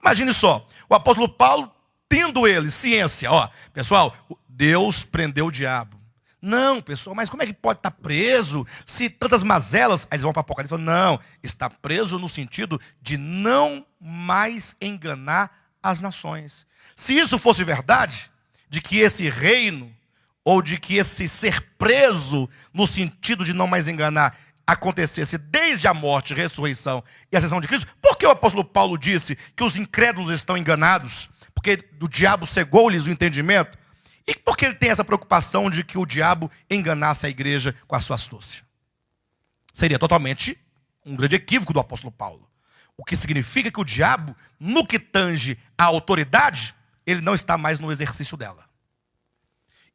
Imagine só, o apóstolo Paulo tendo ele ciência, pessoal, Deus prendeu o diabo. Não, pessoal, mas como é que pode estar preso se tantas mazelas? Aí eles vão para Apocalipse e falam, não, está preso no sentido de não mais enganar as nações. Se isso fosse verdade, de que esse reino, ou de que esse ser preso, no sentido de não mais enganar, acontecesse desde a morte, ressurreição e ascensão de Cristo, por que o apóstolo Paulo disse que os incrédulos estão enganados? Porque o diabo cegou-lhes o entendimento? E por que ele tem essa preocupação de que o diabo enganasse a igreja com a sua astúcia? Seria totalmente Um grande equívoco do apóstolo Paulo. O que significa que o diabo, no que tange à autoridade, ele não está mais no exercício dela.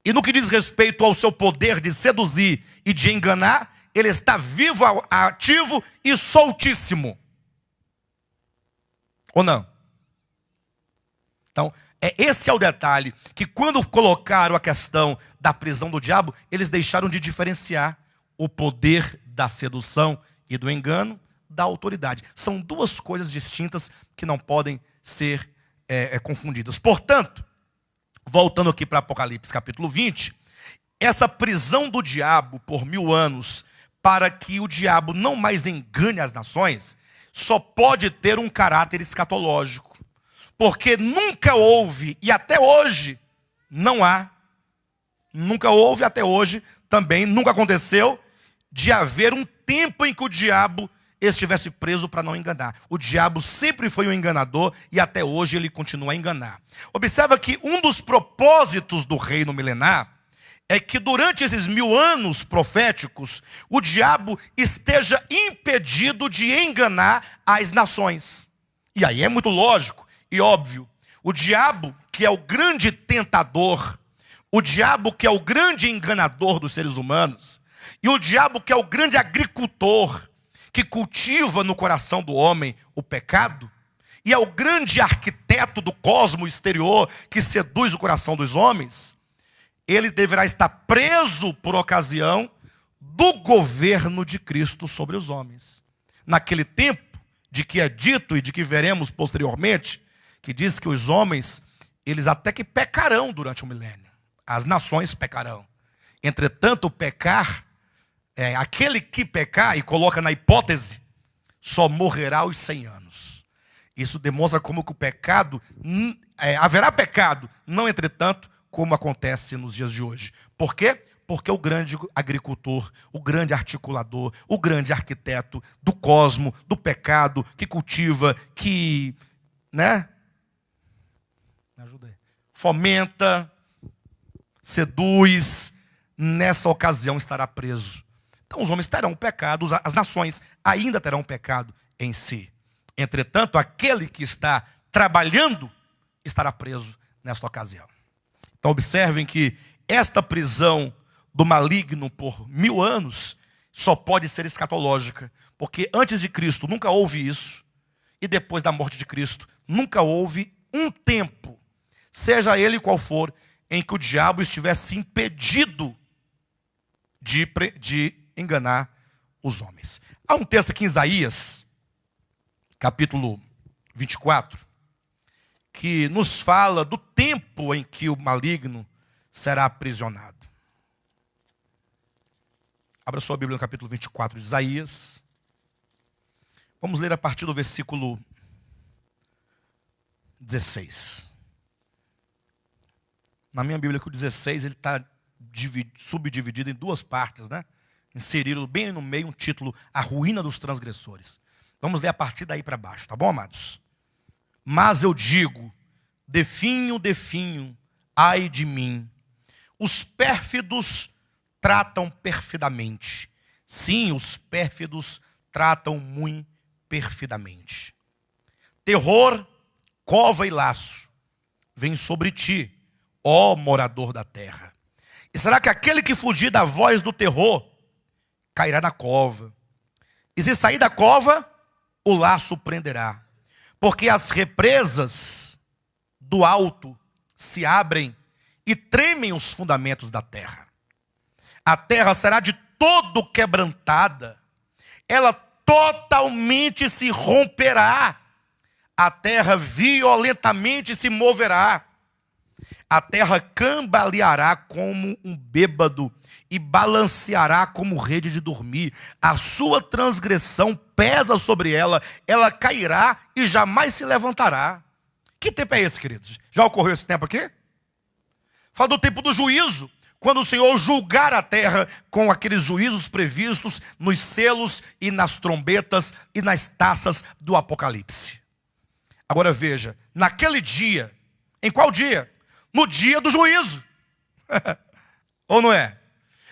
E no que diz respeito ao seu poder de seduzir e de enganar, ele está vivo, ativo e soltíssimo. Ou não? Então, esse é o detalhe, que quando colocaram a questão da prisão do diabo, eles deixaram de diferenciar o poder da sedução e do engano da autoridade. São duas coisas distintas que não podem ser confundidas. Portanto, voltando aqui para Apocalipse capítulo 20, essa prisão do diabo por 1000 anos, para que o diabo não mais engane as nações, só pode ter um caráter escatológico. Porque nunca houve, e até hoje não há, nunca houve até hoje também, nunca aconteceu, de haver um tempo em que o diabo estivesse preso para não enganar. O diabo sempre foi um enganador e até hoje ele continua a enganar. Observa que um dos propósitos do reino milenar é que durante esses 1000 anos proféticos, o diabo esteja impedido de enganar as nações. E aí é muito lógico e óbvio, o diabo, que é o grande tentador, o diabo que é o grande enganador dos seres humanos, e o diabo que é o grande agricultor, que cultiva no coração do homem o pecado, e é o grande arquiteto do cosmo exterior que seduz o coração dos homens, ele deverá estar preso por ocasião do governo de Cristo sobre os homens. Naquele tempo, de que é dito e de que veremos posteriormente, que diz que os homens, eles até que pecarão durante o milênio. As nações pecarão. Entretanto, o pecar, aquele que pecar, e coloca na hipótese, só morrerá aos 100 anos. Isso demonstra como que o pecado, haverá pecado, não entretanto, como acontece nos dias de hoje. Por quê? Porque o grande agricultor, o grande articulador, o grande arquiteto do cosmo, do pecado, que cultiva, que, me ajuda aí, fomenta, seduz, nessa ocasião estará preso. Então os homens terão pecado, as nações ainda terão pecado em si. Entretanto, aquele que está trabalhando estará preso nesta ocasião. Então observem que esta prisão do maligno por 1000 anos só pode ser escatológica, porque antes de Cristo nunca houve isso, e depois da morte de Cristo nunca houve um tempo, seja ele qual for, em que o diabo estivesse impedido de enganar os homens. Há um texto aqui em Isaías, capítulo 24, que nos fala do tempo em que o maligno será aprisionado. Abra sua Bíblia no capítulo 24 de Isaías. Vamos ler a partir do versículo 16. Na minha Bíblia, que o 16 ele está subdividido em duas partes, Inseriram bem no meio um título, A Ruína dos Transgressores. Vamos ler a partir daí para baixo, tá bom, amados? Mas eu digo, definho, ai de mim. Os pérfidos tratam perfidamente. Sim, os pérfidos tratam muito perfidamente. Terror, cova e laço vem sobre ti, ó morador da terra. E será que aquele que fugir da voz do terror cairá na cova? E se sair da cova, o laço prenderá. Porque as represas do alto se abrem e tremem os fundamentos da terra. A terra será de todo quebrantada, ela totalmente se romperá. A terra violentamente se moverá. A terra cambaleará como um bêbado e balanceará como rede de dormir. A sua transgressão pesa sobre ela, ela cairá e jamais se levantará. Que tempo é esse, queridos? Já ocorreu esse tempo aqui? Fala do tempo do juízo, quando o Senhor julgar a terra com aqueles juízos previstos nos selos e nas trombetas e nas taças do Apocalipse. Agora veja, naquele dia, em qual dia? No dia do juízo. Ou não é?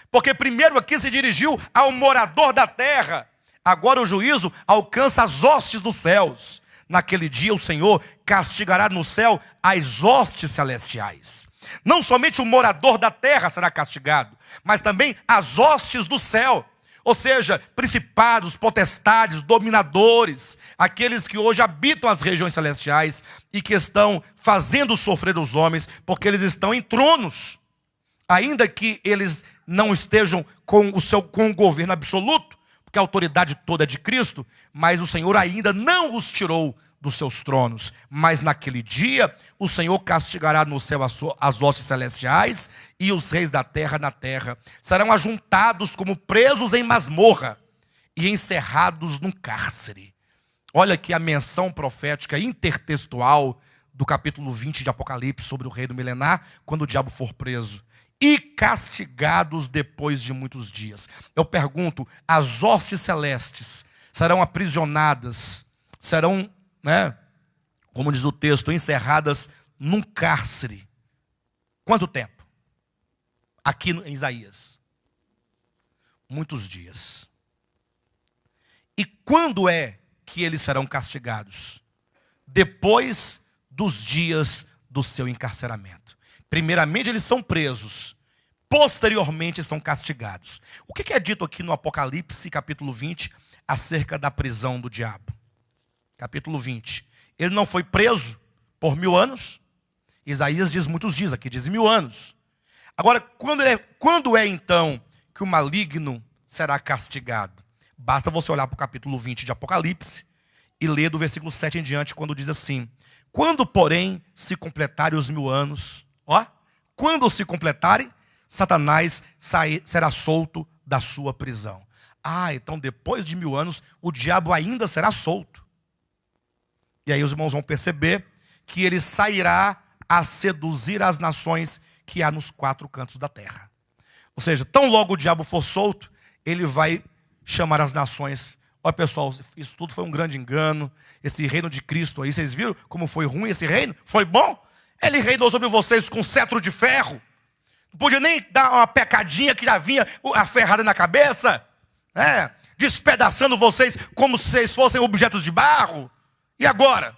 Porque primeiro aqui se dirigiu ao morador da terra, Agora o juízo alcança as hostes dos céus. Naquele dia o Senhor castigará no céu as hostes celestiais. Não somente o morador da terra será castigado, mas também as hostes do céu. Ou seja, principados, potestades, dominadores, aqueles que hoje habitam as regiões celestiais e que estão fazendo sofrer os homens, porque eles estão em tronos. Ainda que eles não estejam com o governo absoluto, porque a autoridade toda é de Cristo, mas o Senhor ainda não os tirou dos seus tronos. Mas naquele dia, o Senhor castigará no céu as hostes celestiais e os reis da terra na terra. Serão ajuntados como presos em masmorra e encerrados num cárcere. Olha aqui a menção profética intertextual do capítulo 20 de Apocalipse sobre o reino milenar, quando o diabo for preso. E castigados depois de muitos dias. Eu pergunto, as hostes celestes serão aprisionadas, serão, como diz o texto, encerradas num cárcere. Quanto tempo? Aqui em Isaías. Muitos dias. E quando é que eles serão castigados? Depois dos dias do seu encarceramento. Primeiramente eles são presos, posteriormente são castigados. O que é dito aqui no Apocalipse, capítulo 20, acerca da prisão do diabo? Capítulo 20. Ele não foi preso por 1000 anos. Isaías diz muitos dias, aqui diz 1000 anos. Agora, quando é então que o maligno será castigado? Basta você olhar para o capítulo 20 de Apocalipse e ler do versículo 7 em diante, quando diz assim: quando, porém, se completarem os 1000 anos, quando se completarem, Satanás será solto da sua prisão. Então depois de 1000 anos, o diabo ainda será solto. E aí os irmãos vão perceber que ele sairá a seduzir as nações que há nos 4 cantos da terra. Ou seja, tão logo o diabo for solto, ele vai chamar as nações. Olha pessoal, isso tudo foi um grande engano. Esse reino de Cristo aí, vocês viram como foi ruim esse reino? Foi bom? Ele reinou sobre vocês com cetro de ferro. Não podia nem dar uma pecadinha que já vinha a ferrada na cabeça. Despedaçando vocês como se vocês fossem objetos de barro. E agora?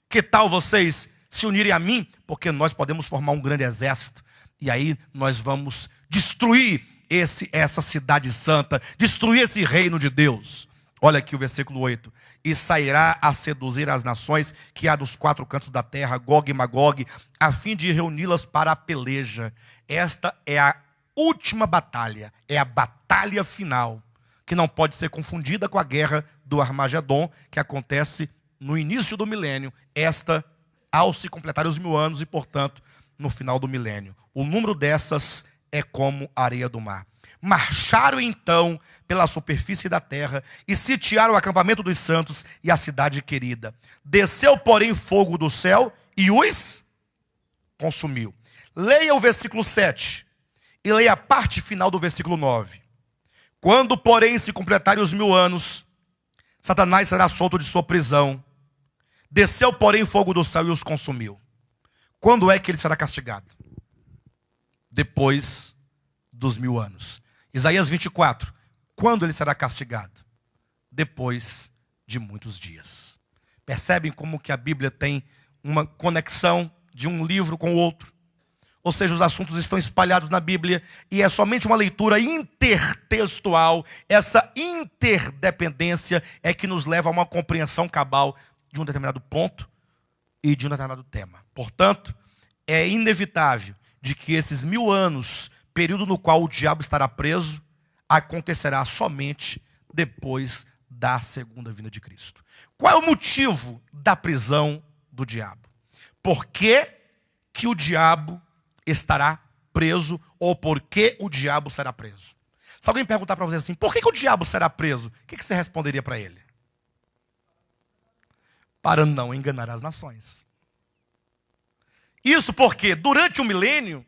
Que tal vocês se unirem a mim? Porque nós podemos formar um grande exército. E aí nós vamos destruir essa cidade santa. Destruir esse reino de Deus. Olha aqui o versículo 8. E sairá a seduzir as nações que há dos 4 cantos da terra, Gog e Magog, a fim de reuni-las para a peleja. Esta é a última batalha. É a batalha final. Que não pode ser confundida com a guerra do Armagedon, que acontece no início do milênio, ao se completar os 1000 anos e, portanto, no final do milênio. O número dessas é como a areia do mar. Marcharam então pela superfície da terra e sitiaram o acampamento dos santos e a cidade querida. Desceu, porém, fogo do céu e os consumiu. Leia o versículo 7 e leia a parte final do versículo 9. Quando, porém, se completarem os 1000 anos, Satanás será solto de sua prisão. Desceu, porém, fogo do céu e os consumiu. Quando é que ele será castigado? Depois dos 1000 anos. Isaías 24. Quando ele será castigado? Depois de muitos dias. Percebem como que a Bíblia tem uma conexão de um livro com o outro? Ou seja, os assuntos estão espalhados na Bíblia e é somente uma leitura intertextual. Essa interdependência é que nos leva a uma compreensão cabal de um determinado ponto e de um determinado tema. Portanto, é inevitável de que esses 1000 anos, período no qual o diabo estará preso, acontecerá somente depois da segunda vinda de Cristo. Qual é o motivo da prisão do diabo? Por que que o diabo estará preso ou por que o diabo será preso? Se alguém perguntar para você assim, por que o diabo será preso? O que você responderia para ele? Para não enganar as nações. Isso porque durante o milênio,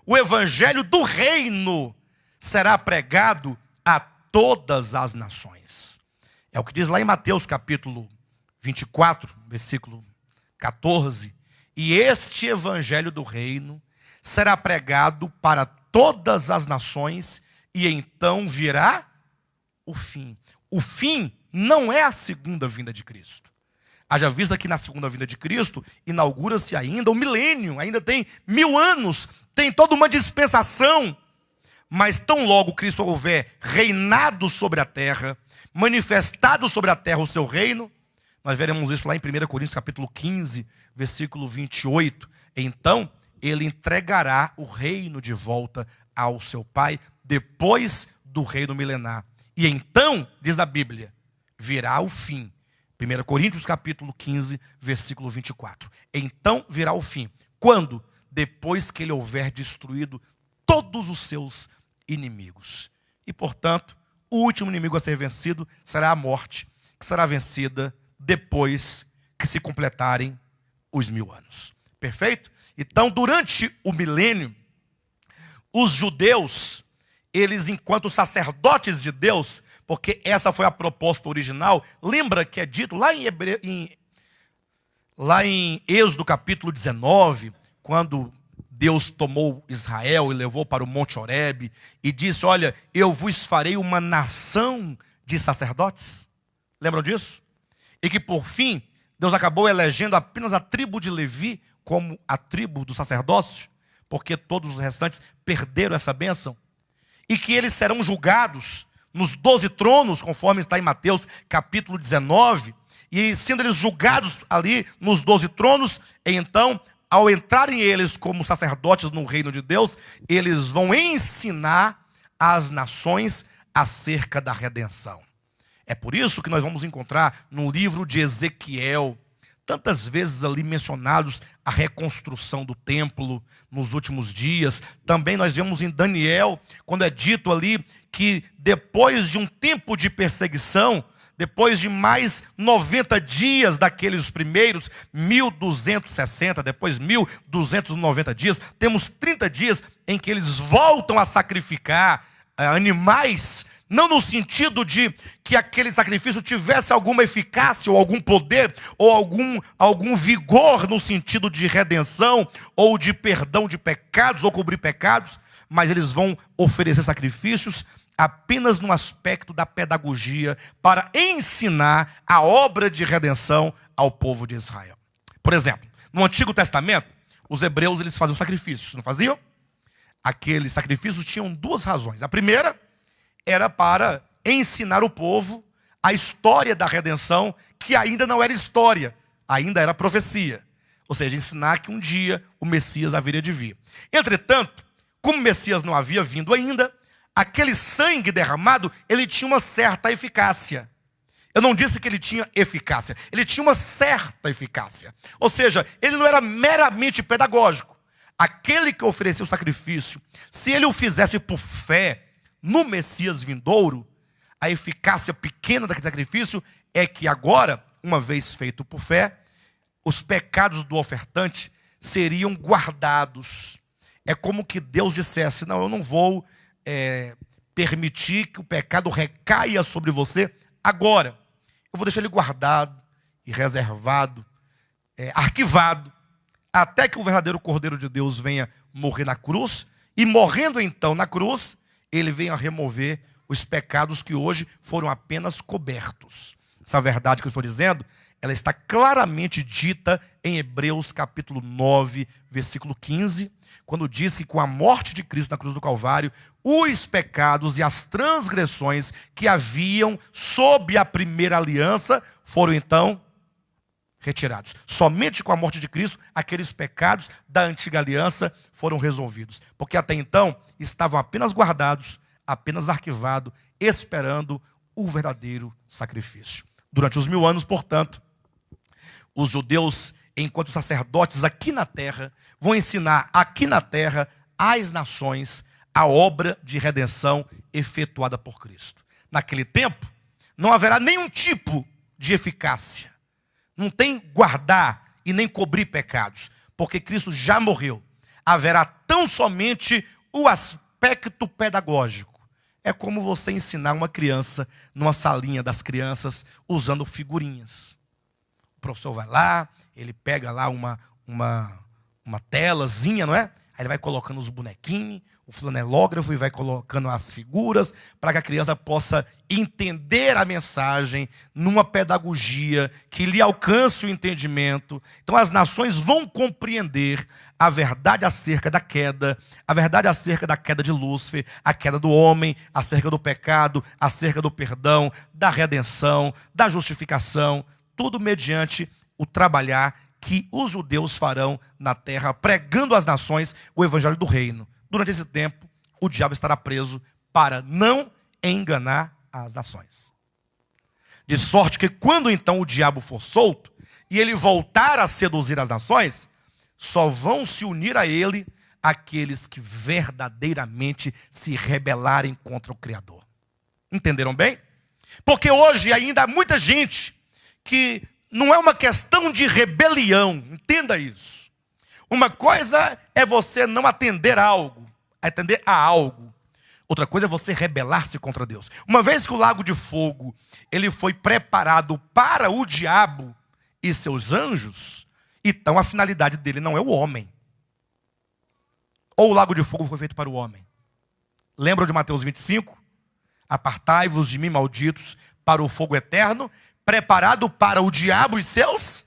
o evangelho do reino será pregado a todas as nações. É o que diz lá em Mateus capítulo 24, versículo 14. E este evangelho do reino será pregado para todas as nações e então virá o fim. o fim não é a segunda vinda de Cristo. Haja vista que na segunda vinda de Cristo inaugura-se ainda o milênio, ainda tem 1000 anos, tem toda uma dispensação. Mas tão logo Cristo houver reinado sobre a terra, manifestado sobre a terra o seu reino, nós veremos isso lá em 1 Coríntios capítulo 15, versículo 28. Então, ele entregará o reino de volta ao seu Pai, depois do reino milenar. E então, diz a Bíblia, virá o fim. 1 Coríntios capítulo 15, versículo 24. Então virá o fim. Quando? Depois que ele houver destruído todos os seus inimigos. E, portanto, o último inimigo a ser vencido será a morte, que será vencida depois que se completarem os 1000 anos. Perfeito? Então, durante o milênio, os judeus, eles, enquanto sacerdotes de Deus, porque essa foi a proposta original, lembra que é dito lá em Êxodo capítulo 19, quando Deus tomou Israel e levou para o Monte Horebe e disse, olha, eu vos farei uma nação de sacerdotes. Lembram disso? E que por fim, Deus acabou elegendo apenas a tribo de Levi como a tribo do sacerdócio, porque todos os restantes perderam essa bênção. E que eles serão julgados nos 12 tronos, conforme está em Mateus capítulo 19, e sendo eles julgados ali nos 12 tronos, então, ao entrarem eles como sacerdotes no reino de Deus, eles vão ensinar às nações acerca da redenção. É por isso que nós vamos encontrar no livro de Ezequiel, tantas vezes ali mencionados a reconstrução do templo nos últimos dias. Também nós vemos em Daniel, quando é dito ali que depois de um tempo de perseguição, depois de mais 90 dias daqueles primeiros, 1260, depois 1290 dias, temos 30 dias em que eles voltam a sacrificar animais, não no sentido de que aquele sacrifício tivesse alguma eficácia, ou algum poder, ou algum vigor no sentido de redenção, ou de perdão de pecados, ou cobrir pecados, mas eles vão oferecer sacrifícios apenas no aspecto da pedagogia, para ensinar a obra de redenção ao povo de Israel. Por exemplo, no Antigo Testamento, os hebreus eles faziam sacrifícios, não faziam? Aqueles sacrifícios tinham duas razões. A primeira era para ensinar o povo a história da redenção, que ainda não era história, ainda era profecia. Ou seja, ensinar que um dia o Messias haveria de vir. Entretanto, como o Messias não havia vindo ainda, aquele sangue derramado, ele tinha uma certa eficácia. Eu não disse que ele tinha eficácia, ele tinha uma certa eficácia. Ou seja, ele não era meramente pedagógico. Aquele que oferecia o sacrifício, se ele o fizesse por fé no Messias vindouro, a eficácia pequena daquele sacrifício é que agora, uma vez feito por fé, os pecados do ofertante seriam guardados. É como que Deus dissesse, não, eu não vou permitir que o pecado recaia sobre você agora. Eu vou deixar ele guardado e reservado, arquivado, até que o verdadeiro Cordeiro de Deus venha morrer na cruz, e morrendo então na cruz, ele venha remover os pecados que hoje foram apenas cobertos. Essa verdade que eu estou dizendo, ela está claramente dita em Hebreus capítulo 9, versículo 15, quando diz que com a morte de Cristo na cruz do Calvário, os pecados e as transgressões que haviam sob a primeira aliança foram então retirados. Somente com a morte de Cristo, aqueles pecados da antiga aliança foram resolvidos. Porque até então estavam apenas guardados, apenas arquivados, esperando o verdadeiro sacrifício. Durante os 1000 anos, portanto, os judeus, enquanto sacerdotes aqui na terra, vão ensinar aqui na terra às nações a obra de redenção efetuada por Cristo. Naquele tempo, não haverá nenhum tipo de eficácia. Não tem guardar e nem cobrir pecados, porque Cristo já morreu. Haverá tão somente o aspecto pedagógico. É como você ensinar uma criança numa salinha das crianças usando figurinhas. O professor vai lá, ele pega lá uma telazinha, não é? Aí ele vai colocando os bonequinhos, o flanelógrafo, e vai colocando as figuras para que a criança possa entender a mensagem numa pedagogia que lhe alcance o entendimento. Então as nações vão compreender a verdade acerca da queda, a verdade acerca da queda de Lúcifer, a queda do homem, acerca do pecado, acerca do perdão, da redenção, da justificação, tudo mediante o trabalhar que os judeus farão na terra, pregando às nações o evangelho do reino. Durante esse tempo, o diabo estará preso para não enganar as nações. De sorte que quando então o diabo for solto, e ele voltar a seduzir as nações, só vão se unir a ele aqueles que verdadeiramente se rebelarem contra o Criador. Entenderam bem? Porque hoje ainda há muita gente que não é uma questão de rebelião, entenda isso. Uma coisa é você não atender a algo, atender a algo. Outra coisa é você rebelar-se contra Deus. Uma vez que o lago de fogo ele foi preparado para o diabo e seus anjos, então a finalidade dele não é o homem. Ou o lago de fogo foi feito para o homem? Lembram de Mateus 25? Apartai-vos de mim, malditos, para o fogo eterno, preparado para o diabo e seus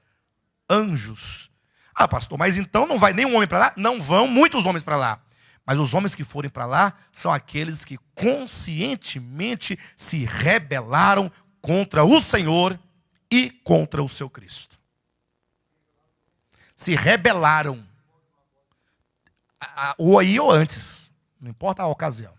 anjos. Ah, pastor, mas então não vai nenhum homem para lá? Não vão muitos homens para lá. Mas os homens que forem para lá são aqueles que conscientemente se rebelaram contra o Senhor e contra o seu Cristo. Se rebelaram. Ou aí ou antes. Não importa a ocasião.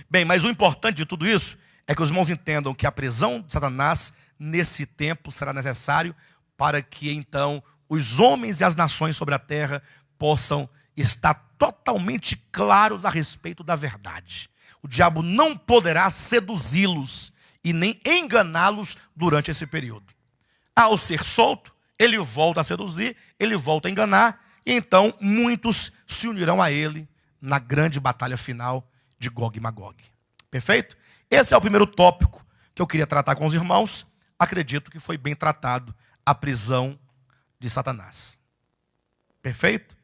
Bem, mas o importante de tudo isso é que os irmãos entendam que a prisão de Satanás nesse tempo será necessário para que então os homens e as nações sobre a terra possam estar totalmente claros a respeito da verdade. O diabo não poderá seduzi-los e nem enganá-los durante esse período. Ao ser solto, ele volta a seduzir, ele volta a enganar, e então muitos se unirão a ele na grande batalha final de Gog e Magog. Perfeito? Esse é o primeiro tópico que eu queria tratar com os irmãos. Acredito que foi bem tratado a prisão de Satanás. Perfeito?